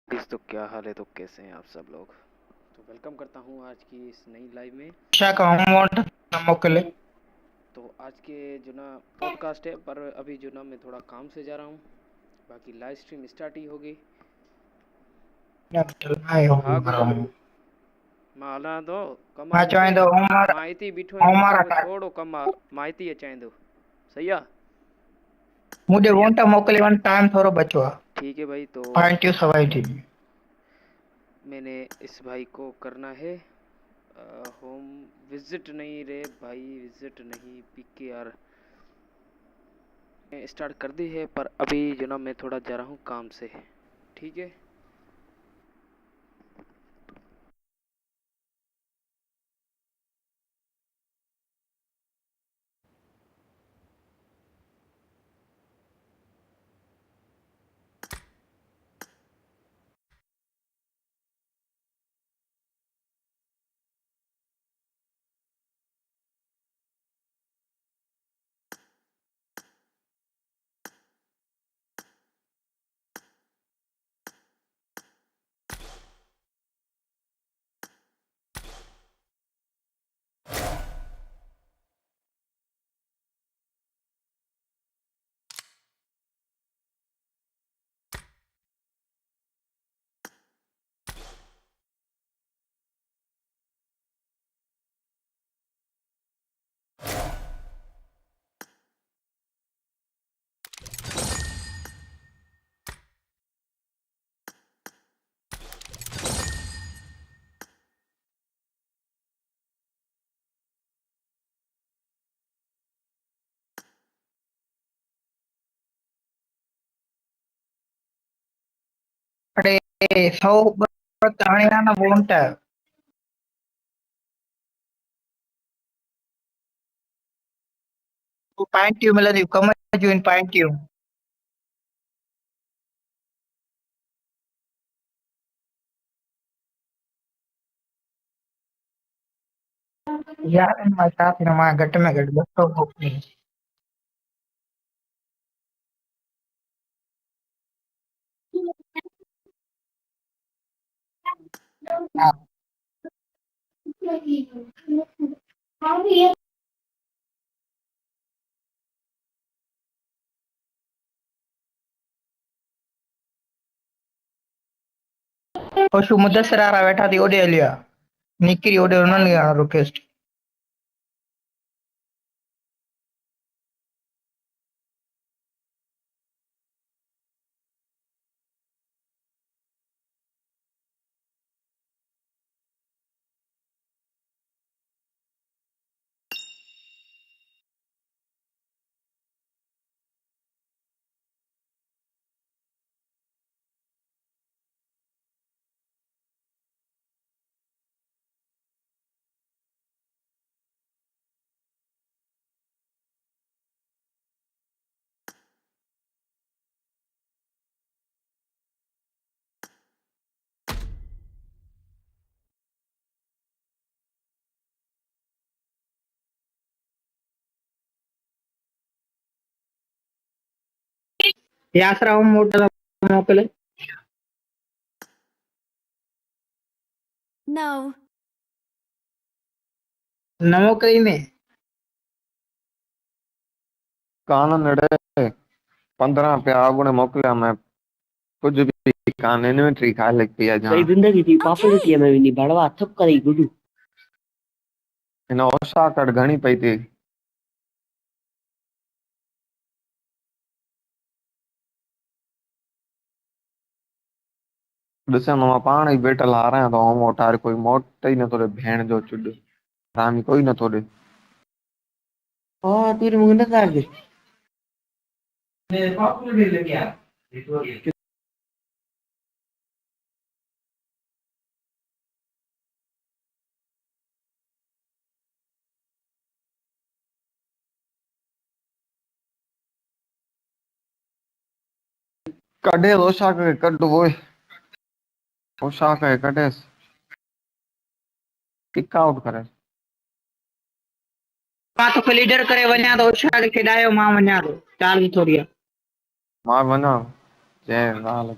इस तो क्या हाल है, तो कैसे हैं आप सब लोग। तो वेलकम करता हूं आज की इस नई लाइव में। ओशाक अमाउंट मोकले। तो आज के जो ना पॉडकास्ट है, पर अभी जो ना मैं थोड़ा काम से जा रहा हूं, बाकी लाइव स्ट्रीम स्टार्ट ही होगी। हाँ गुरु, माला दो कमा हाँ मूंखे चाहे तो उमर माहिती बीठो है, उमर मूंखे का थोड़ो कमा माहिती चाहींदो। सही है। मुझे वोंट मोकले वन टाइम थोड़ा बचो है। ठीक है भाई, तो पॉइंट यू सवाई थी। मैंने इस भाई को करना है होम विजिट। नहीं रे भाई, विजिट नहीं, पीके आर स्टार्ट कर दी है, पर अभी जो ना मैं थोड़ा जा रहा हूँ काम से। ठीक है। अरे सौ ताणिया ना वोंट पॉइंट यू मिला दी कम जो इन पॉइंट यू यार इन माय साथ ना मा घट में घट बस तो नहीं। ओशु मुदस्सर आ रहा बैठा थी ओडे लिया निकरी ओडे उन्होंने लिया रिक्वेस्ट। यासरा हम मोटा मोकले No. नमो कई में कान नड़े 15 पे आगुणे मोकलिया मैं कुछ भी कान इन्वेंटरी खा लग पिया कई जहाँ जिंदगी थी पापड़ Okay. थी मैं भी नहीं बड़वा थप करी गुडू इन ओशाकड़ घणी पई थी ॾिसण मां पाण ई बेटल हारा तो हम ओटार कोई मोट ही न थो भेण जो चुड रामी कोई न थो ॾे हां तेरे मुंह न कर दे कढे ओशाक के कढ वो ओशाक के कढे किक आउट करे मां तो लीडर करे वञा तो ओशा के खिडायो मां वञा तो चाल थोड़ी मां वञा जय ॻाल्हि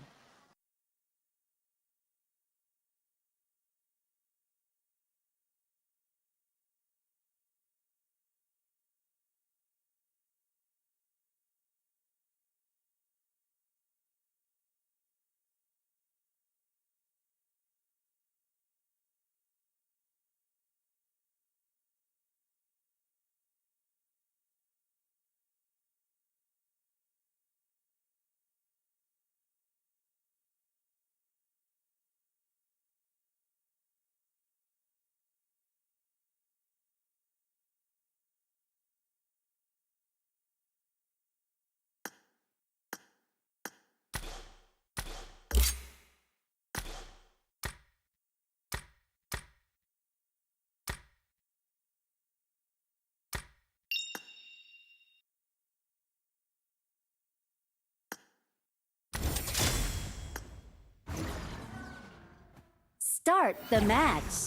Start the match.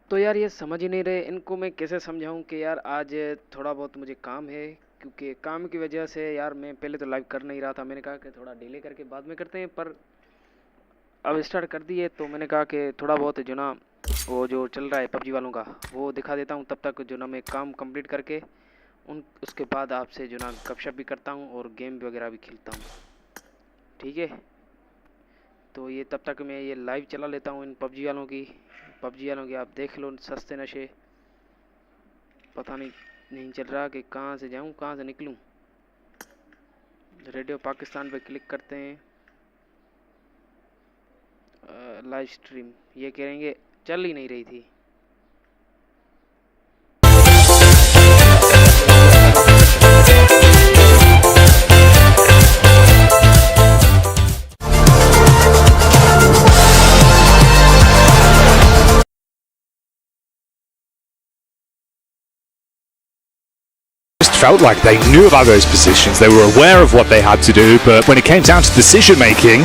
तो यार ये समझ ही नहीं रहे, इनको मैं कैसे समझाऊं कि यार आज थोड़ा बहुत मुझे काम है, क्योंकि काम की वजह से यार मैं पहले तो लाइव कर नहीं रहा था। मैंने कहा कि थोड़ा डिले करके बाद में करते हैं, पर अब स्टार्ट कर दिए तो मैंने कहा कि थोड़ा बहुत जो ना वो जो चल रहा है पबजी वालों का वो दिखा देता हूँ। तब तक जो ना मैं काम कंप्लीट करके उसके बाद आपसे जो ना गपशप भी करता हूँ और गेम वगैरह भी खेलता हूँ, ठीक है। तो ये तब तक मैं ये लाइव चला लेता हूँ इन पबजी वालों की आप देख लो, सस्ते नशे। पता नहीं चल रहा कि कहाँ से जाऊँ कहाँ से निकलूँ। रेडियो पाकिस्तान पे क्लिक करते हैं, लाइव स्ट्रीम, ये कहेंगे चल ही नहीं रही थी। Felt like they knew about those positions, they were aware of what they had to do, but when it came down to decision making,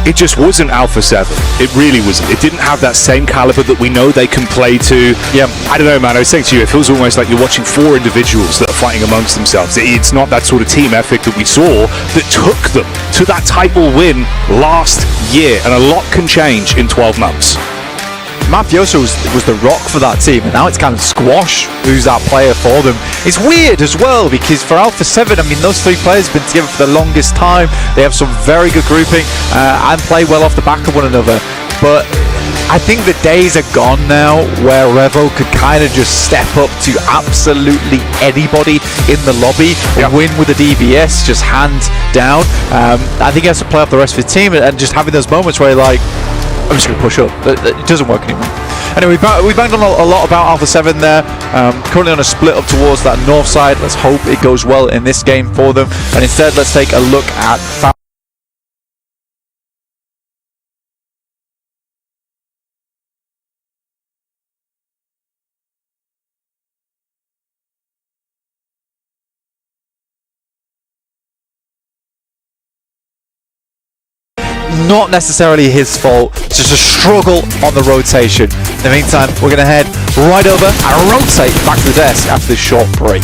it just wasn't Alpha 7. It really wasn't. It didn't have that same caliber that we know they can play to. Yeah, I don't know, man. I was saying to you, it feels almost like you're watching 4 individuals that are fighting amongst themselves. It's not that sort of team ethic that we saw that took them to that title win last year, and a lot can change in 12 months. Mafioso was the rock for that team, and now it's kind of squash who's that player for them. It's weird as well because for Alpha 7, I mean, those 3 players have been together for the longest time. They have some very good grouping and play well off the back of one another. But I think the days are gone now where Revo could kind of just step up to absolutely anybody in the lobby and win with the DBS, just hands down. I think he has to play off the rest of his team and just having those moments where you're like, I'm just going to push up. It doesn't work anymore. Anyway, we banged on a lot about Alpha 7 there. Currently on a split up towards that north side. Let's hope it goes well in this game for them. And instead, let's take a look at not necessarily his fault, just a struggle on the rotation. In the meantime, we're going to head right over and rotate back to the desk after this short break.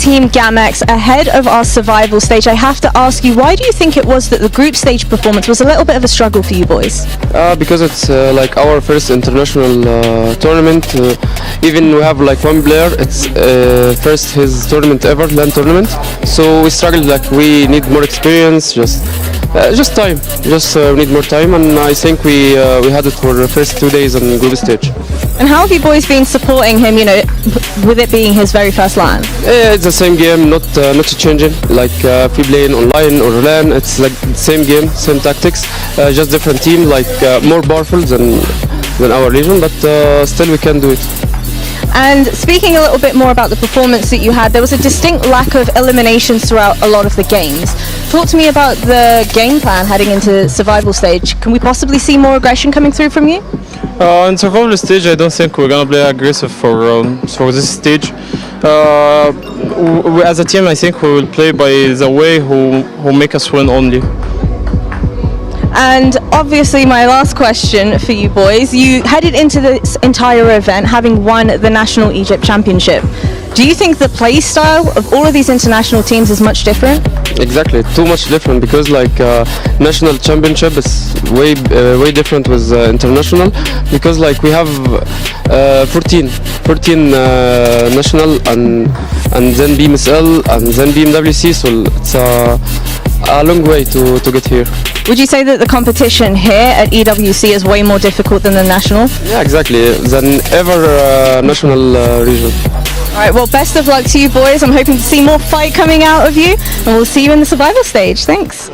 Team Gamex, ahead of our survival stage, I have to ask you, why do you think it was that the group stage performance was a little bit of a struggle for you boys? Because it's like our first international tournament. Even we have like one player, it's first his tournament ever, LAN tournament. So we struggled, like we need more experience, just time, we need more time, and I think we had it for the first 2 days on group stage. And how have you boys been supporting him, you know, with it being his very first LAN? It's the same game, not changing. Like if we play in online or LAN, it's like the same game, same tactics, just different team, like more powerful than our Legion, but still we can do it. And speaking a little bit more about the performance that you had, there was a distinct lack of eliminations throughout a lot of the games. Talk to me about the game plan heading into survival stage. Can we possibly see more aggression coming through from you? In survival stage, I don't think we're gonna play aggressive for this stage. As a team, I think we will play by the way who make us win only. And obviously my last question for you boys, you headed into this entire event having won the National Egypt Championship. Do you think the play style of all of these international teams is much different? Exactly, too much different, because like national championship is way different with international, because like we have 14 national and then BMSL and then BMWC, so it's a long way to get here. Would you say that the competition here at EWC is way more difficult than the national? Yeah, exactly, than ever national region. Alright, well best of luck to you boys. I'm hoping to see more fight coming out of you, and we'll see you in the survival stage. Thanks.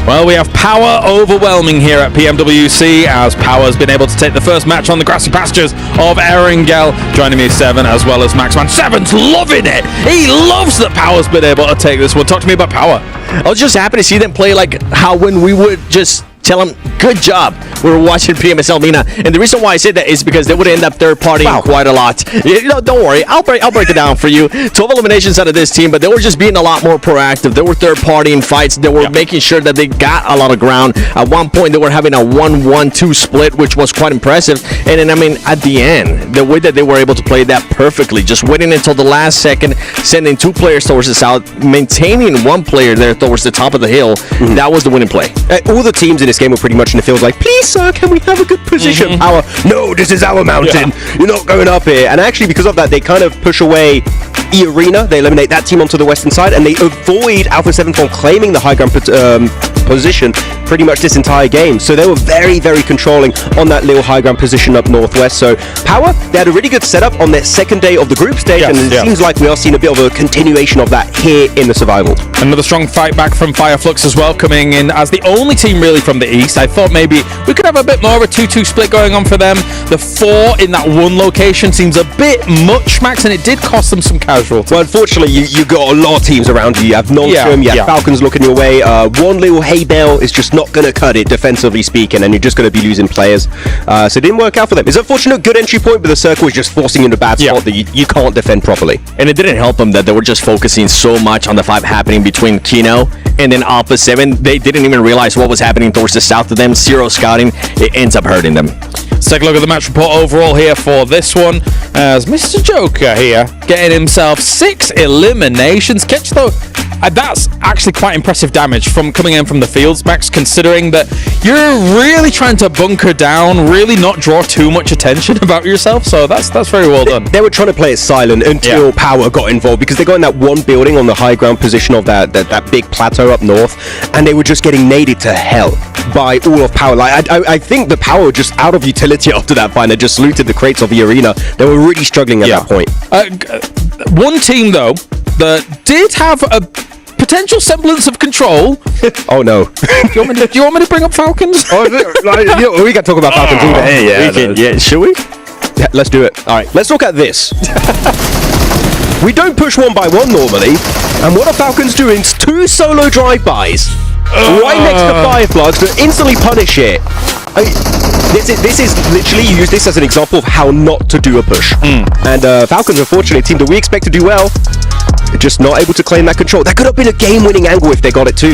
Well, we have Power overwhelming here at PMWC, as Power has been able to take the first match on the grassy pastures of Erangel. Joining me is Seven, as well as Maxman. Seven's loving it! He loves that Power's been able to take this one. Talk to me about Power. I was just happy to see them play like how when we would just tell them, good job, we were watching PMSL Mina. And the reason why I said that is because they would end up third-partying quite a lot. You know, don't worry, I'll break it down for you. 12 eliminations out of this team, but they were just being a lot more proactive. They were third-partying fights. They were making sure that they got a lot of ground. At one point, they were having a 1-1-2 split, which was quite impressive. And then, I mean, at the end, the way that they were able to play that perfectly, just waiting until the last second, sending 2 players towards the south, maintaining 1 player there towards the top of the hill, that was the winning play. All the teams in this game were pretty much in the field like, please sir, can we have a good position? Power, no, this is our mountain, you're not going up here. And actually because of that, they kind of push away E-Arena, they eliminate that team onto the western side, and they avoid Alpha 7 from claiming the high ground position pretty much this entire game. So they were very, very controlling on that little high ground position up northwest. So Power, they had a really good setup on their second day of the group stage, and it seems like we are seeing a bit of a continuation of that here in the survival. Another strong fight back from Fireflux as well, coming in as the only team really from the east. I thought maybe we could have a bit more of a 2-2 split going on for them. The 4 in that one location seems a bit much, Max, and it did cost them some casualties. Well, unfortunately, you got a lot of teams around you. You have Nonstrom, you have Falcons looking your way. One little hay bale is just not going to cut it, defensively speaking, and you're just going to be losing players. So it didn't work out for them. It's unfortunate, good entry point, but the circle is just forcing you in a bad spot that you can't defend properly. And it didn't help them that they were just focusing so much on the fight happening between Kino and then Alpha 7. They didn't even realize what was happening towards the south of them. Zero scouting, it ends up hurting them. Let's take a look at the match report overall here for this one, as Mr. Joker here getting himself 6 eliminations. Catch though, that's actually quite impressive damage from coming in from the fields, Max, considering that you're really trying to bunker down, really not draw too much attention about yourself, so that's very well done. They were trying to play it silent until Power got involved, because they got in that one building on the high ground position of that big plateau up north, and they were just getting naded to hell by all of Power. Like I think the Power were just out of utility after that fight. They just looted the crates of the arena. They were really struggling at that point. One team though that did have a potential semblance of control. Oh no. Do you want me to bring up Falcons? We can talk about Falcons all day. Yeah, should we? Yeah, let's do it. Alright, let's look at this. We don't push 1 by 1 normally, and what are Falcons doing? 2 solo drive-bys right next to Fireflux to instantly punish it. This is literally, you use this as an example of how not to do a push. And Falcons, unfortunately, a team that we expect to do well, just not able to claim that control. That could have been a game-winning angle if they got it too.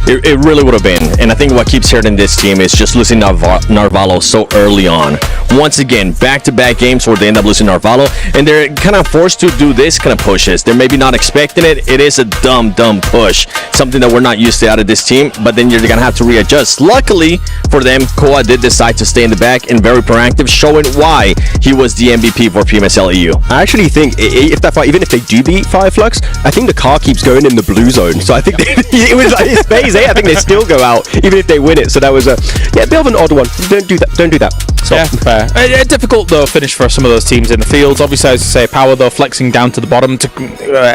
It really would have been. And I think what keeps hurting this team is just losing Narvalo so early on. Once again, back-to-back games where they end up losing Narvalo, and they're kind of forced to do this kind of pushes. They're maybe not expecting it. It is a dumb push. Something that we're not used to out of this team, but then you're going to have to readjust. Luckily for them, Koa did decide to stay in the back and very proactive, showing why he was the MVP for PMSL EU. I actually think if that fight, even if they do beat Fireflux, I think the car keeps going in the blue zone. So I think it was like it's phase 8. I think they still go out even if they win it. So that was a bit of an odd one. Don't do that. Don't do that. So. Yeah, fair. A difficult though finish for some of those teams in the fields. Obviously, as you say, Power though flexing down to the bottom to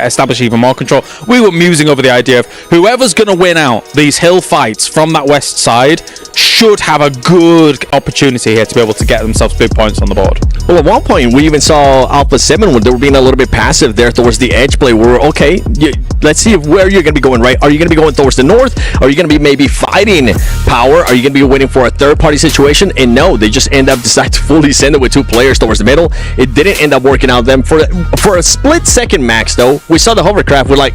establish even more control. We were musing over the idea of whoever's going to win out these hill fights from that west side should have a good opportunity here to be able to get themselves big points on the board. Well, at one point, we even saw Alpha 7 when they were being a little bit passive there towards the edge play. We're okay, let's see where you're going to be going, right? Are you going to be going towards the north? Are you going to be maybe fighting Power? Are you going to be waiting for a third-party situation? And no, they just end up deciding to fully send it with 2 players towards the middle. It didn't end up working out them. For a split second, Max, though, we saw the hovercraft. We're like,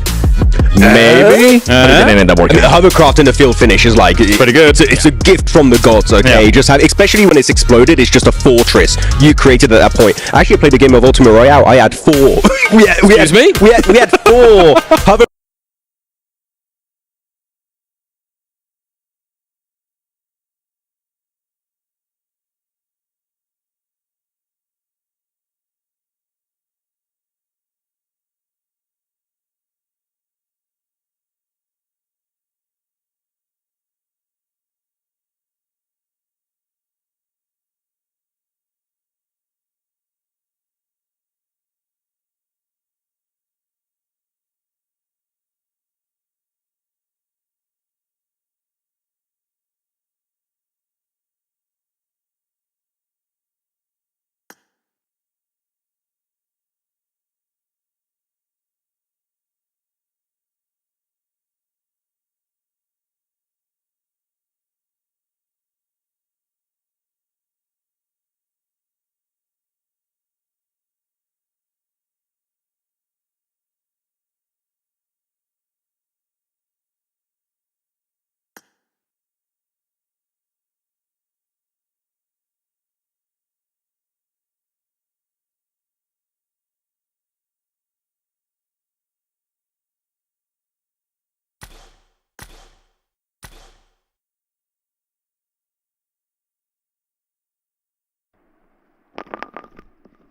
maybe? But it didn't end up working. The hovercraft in the field finish is like pretty good. It's a gift from the gods. Okay, yeah. Just have, especially when it's exploded, it's just a fortress you created at that point. I actually played a game of Ultimate Royale. I had 4. we had 4 hover.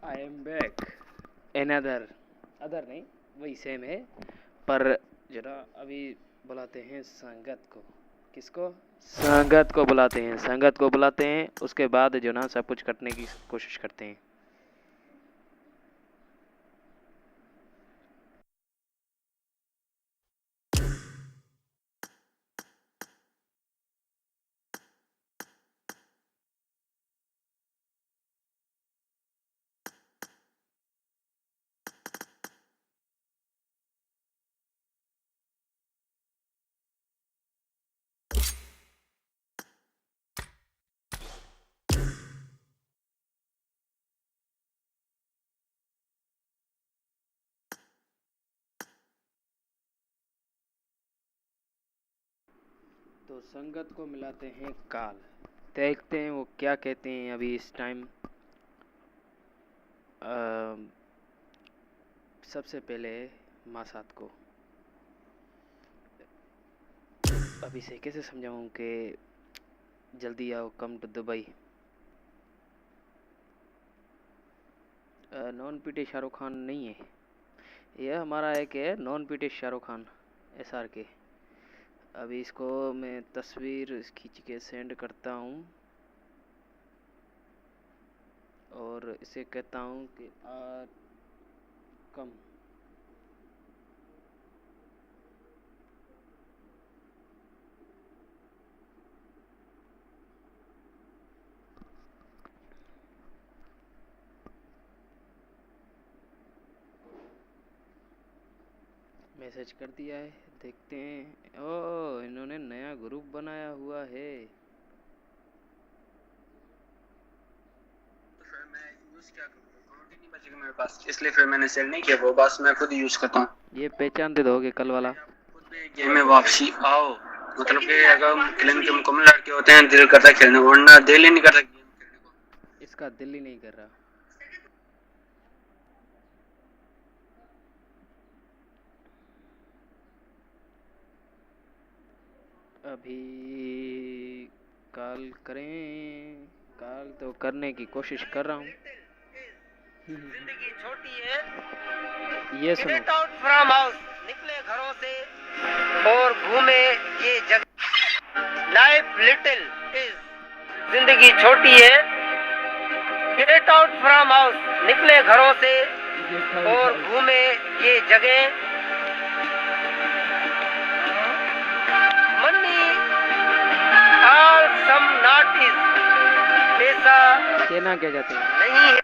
I am back another नहीं वही same है पर जरा अभी बुलाते हैं संगत को। किसको? संगत को बुलाते हैं। संगत को बुलाते हैं उसके बाद जो ना सब कुछ करने की कोशिश करते हैं। तो संगत को मिलाते हैं काल, देखते हैं वो क्या कहते हैं अभी इस टाइम। सबसे पहले मासात को अभी से कैसे समझाऊं कि जल्दी आओ, कम टू दुबई। नॉन पीटे शाहरुख खान नहीं है, यह हमारा एक है नॉन पीटे शाहरुख खान SR के। अभी इसको मैं तस्वीर खींच के सेंड करता हूँ और इसे कहता हूँ कि कम। मैसेज कर दिया है, देखते हैं। ओह, इन्होंने नया ग्रुप बनाया हुआ है। तो फिर मैं यूज क्या करूँगा? कम्युनिटी नहीं बचेगा मेरे पास, इसलिए फिर मैंने सेल नहीं किया। वो बस मैं खुद यूज करता हूँ। ये पहचानते दोगे कल वाला? खुद भी गेम में वापसी आओ। मतलब कि अगर हम खेलने के मुकम्मल लड़के होते हैं दिल करता है खेलने, वरना दिल ही नहीं करता। इसका दिल ही नहीं कर रहा। अभी कॉल करें, कॉल तो करने की कोशिश कर रहा हूँ। जिंदगी छोटी है, ये सुनो। गेट आउट फ्रॉम हाउस, निकले घरों से और घूमे ये जगह। लाइफ लिटिल इज, जिंदगी छोटी है, गेट आउट फ्रॉम हाउस, निकले घरों से और घूमे ये जगह। Money all some not is, पैसा कहना क्या जाते हैं? नहीं है।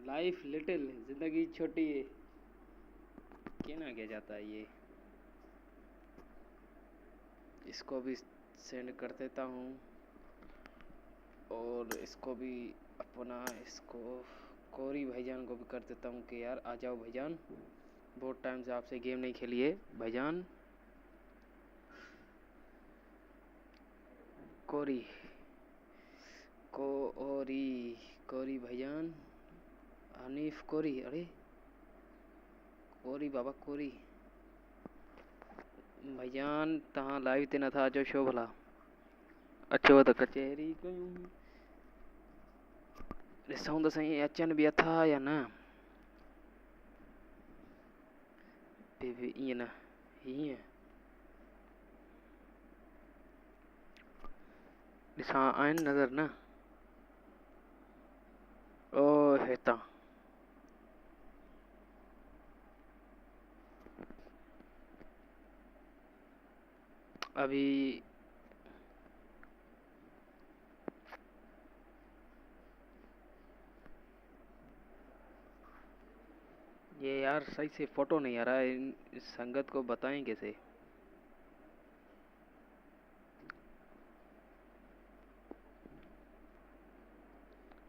लाइफ लिटिल, जिंदगी छोटी है, कहना क्या जाता है ये। इसको भी सेंड कर देता हूँ और इसको भी अपना, इसको कोरी भाईजान को भी कर देता हूँ कि यार आ जाओ भाईजान, बहुत टाइम से आपसे गेम नहीं खेली है भाईजान। कोरी कोरी भाईजान, हनीफ कोरी, अरे कोरी बाबा कोरी भाईजान तहाँ लाइव ते न था जो शो भला अच्छो तो कचहरी कयूं ॾिसूं त सही अचनि बि अथा या न। ईअं न, हीअं ॾिसां आहिनि नज़र न। ओ हितां अभी ये यार सही से फोटो नहीं आ रहा है, इस संगत को बताएं कैसे।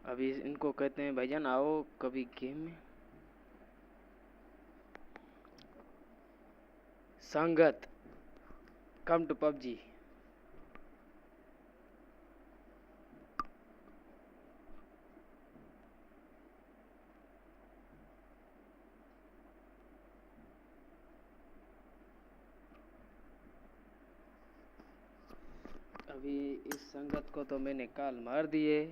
अभी इनको कहते हैं भाईजान आओ कभी गेम में। संगत कम टू पबजी। अभी इस संगत को तो मैंने कॉल मार दिए,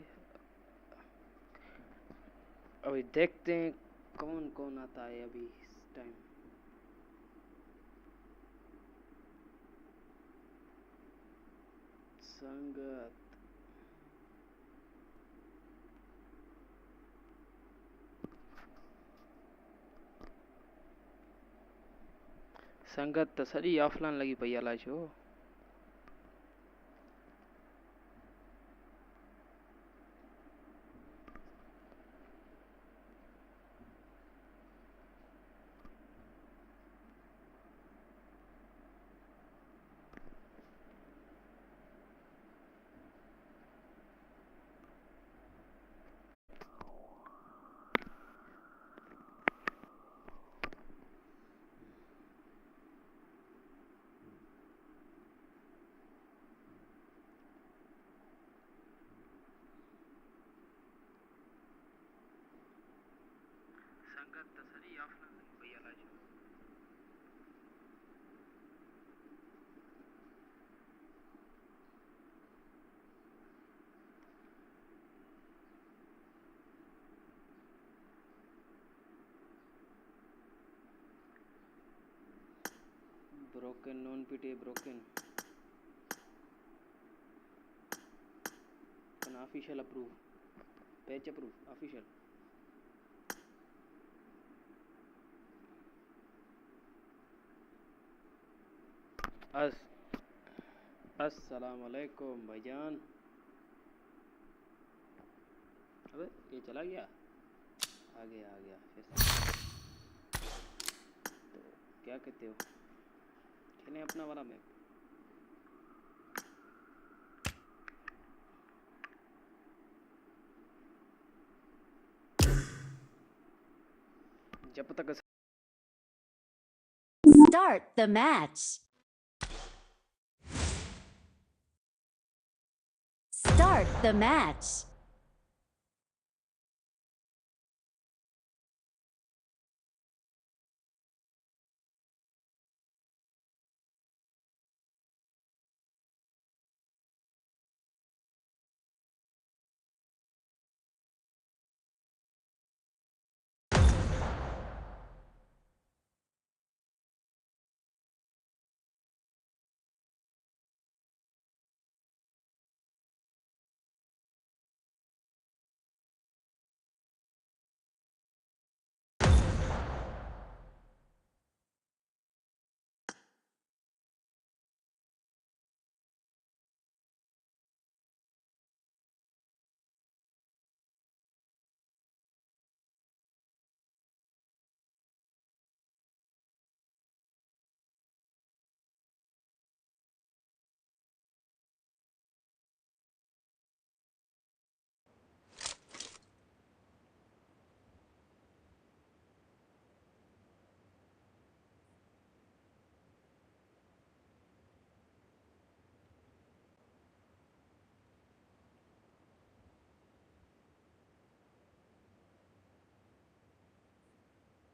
अभी देखते हैं कौन कौन आता है अभी इस टाइम। संगत संगत तो सॼी ऑफलाइन लगी पई अलाए छो। ब्रोकन नॉन पीटे broken official approve patch approve official. अस्सलाम वालेकुम भाईजान। अबे ये चला गया, आ गया फिर से। तो क्या कहते हो, खेलें अपना वाला मैप? जब तक Start the match. Start the match.